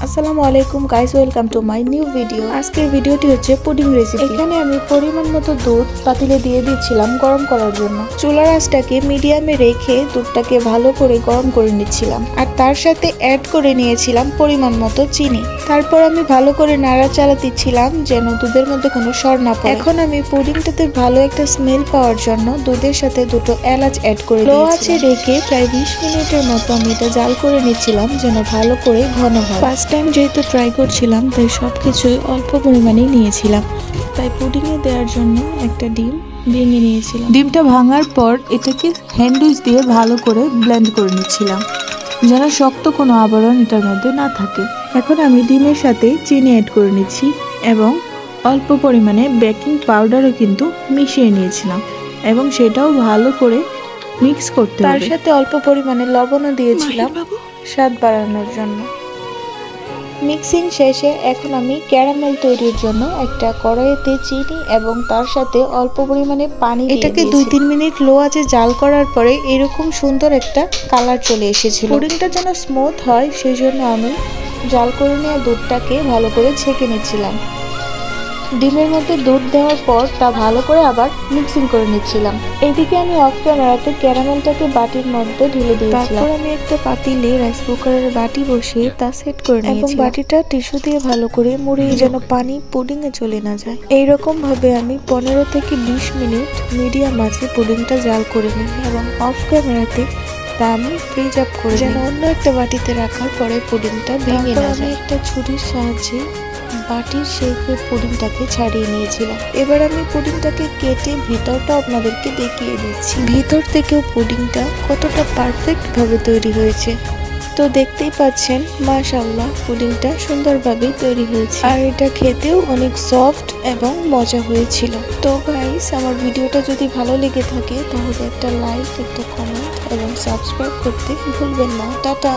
আসসালামু আলাইকুম guys, welcome to my new video. আজকের ভিডিওটি হচ্ছে পুডিং রেসিপি। এখানে আমি পরিমাণ মতো দুধ পাতিলে দিয়ে দিচ্ছিলাম গরম করার জন্য। চুলার আঁচটাকে মিডিয়ামে রেখে দুধটাকে ভালো করে গরম করে নিচ্ছিলাম, আর তার সাথে অ্যাড করে নিয়েছিলাম পরিমাণ মতো চিনি। তারপর আমি ভালো করে নাড়াচাড়া দিচ্ছিলাম যেন দুধের মধ্যে কোনো সর না পড়ে। এখন আমি পুডিংটাতে ভালো একটা স্মেল পাওয়ার জন্য দুধের সাথে দুটো এলাচ অ্যাড করে দিয়েছি। লো আঁচে রেখে প্রায় 20 মিনিটের মতো আমি এটা জাল করে নিচ্ছিলাম যেন ভালো করে ঘন হয়। ফার্স্ট টাইম যেহেতু ট্রাই করছিলাম তাই সবকিছুই অল্প পরিমাণে নিয়েছিলাম। তাই পুডিংয়ে দেওয়ার জন্য একটা ডিম ভেঙে নিয়েছিলাম। ডিমটা ভাঙার পর এটাকে হ্যান্ড উইচ দিয়ে ভালো করে ব্লেন্ড করে নিচ্ছিলাম যেন শক্ত কোনো আবরণ এটার মধ্যে না থাকে। এখন আমি ডিমের সাথে চিনি অ্যাড করে নিচ্ছি এবং অল্প পরিমাণে বেকিং পাউডারও কিন্তু মিশিয়ে নিয়েছিলাম এবং সেটাও ভালো করে মিক্স করতে হবে। তার সাথে অল্প পরিমাণে লবণও দিয়েছিলাম স্বাদ বাড়ানোর জন্য। মিক্সিং শেষে এখন আমি ক্যারামেল তৈরির জন্য একটা কড়াইতে চিনি এবং তার সাথে অল্প পরিমাণে পানি এটাকে 2-3 মিনিট লো আঁচে জাল করার পরে এরকম সুন্দর একটা কালার চলে এসেছিল। পুডিংটা যেন স্মুথ হয় সেই জন্য আমি জাল করে নেওয়া দুধটাকে ভালো করে ছেঁকে নিচ্ছিলাম। ডিমের মধ্যে দুধ দেওয়ার পর তা ভালো করে আবার মিক্সিং করে নিচ্ছিলাম। এদিকে আমি অফ ক্যামেরাতে ক্যারামেলটাকে বাটির মধ্যে ঢেলে দিয়েছিলাম। তারপর আমি একটা পাতিলে রাইস কুকারের বাটি বসিয়ে তা সেট করে নিয়েছি এবং বাটিটা টিস্যু দিয়ে ভালো করে মুড়িয়ে যেন পানি পুডিংয়ে চলে না যায়। এইরকম ভাবে আমি 15 থেকে 20 মিনিট মিডিয়াম আঁচে পুডিংটা জাল করে নিই এবং অফ ক্যামেরাতে তা আমি ফ্রিজ আপ করে যেন অন্য একটা বাটিতে রাখার পরে পুডিংটা ভেঙে না যায়। আমি একটা ছুরির সাহায্যে বাটির শেপে পুডিংটাকে ছাড়িয়ে নিয়েছিলাম। এবার আমি পুডিংটাকে কেটে ভিতরটা আপনাদেরকে দেখিয়ে দিচ্ছি, ভিতর থেকেও পুডিংটা কতটা পারফেক্ট ভাবে তৈরি হয়েছে। তো দেখতেই পাচ্ছেন মাশাআল্লাহ পুডিংটা সুন্দরভাবে তৈরি হয়েছে, আর এটা খেতেও অনেক সফট এবং মজা হয়েছিল। তো গাইস, আমার ভিডিওটা যদি ভালো লেগে থাকে তাহলে একটা লাইক, একটা কমেন্ট এবং সাবস্ক্রাইব করতে ভুলবেন না। টাটা।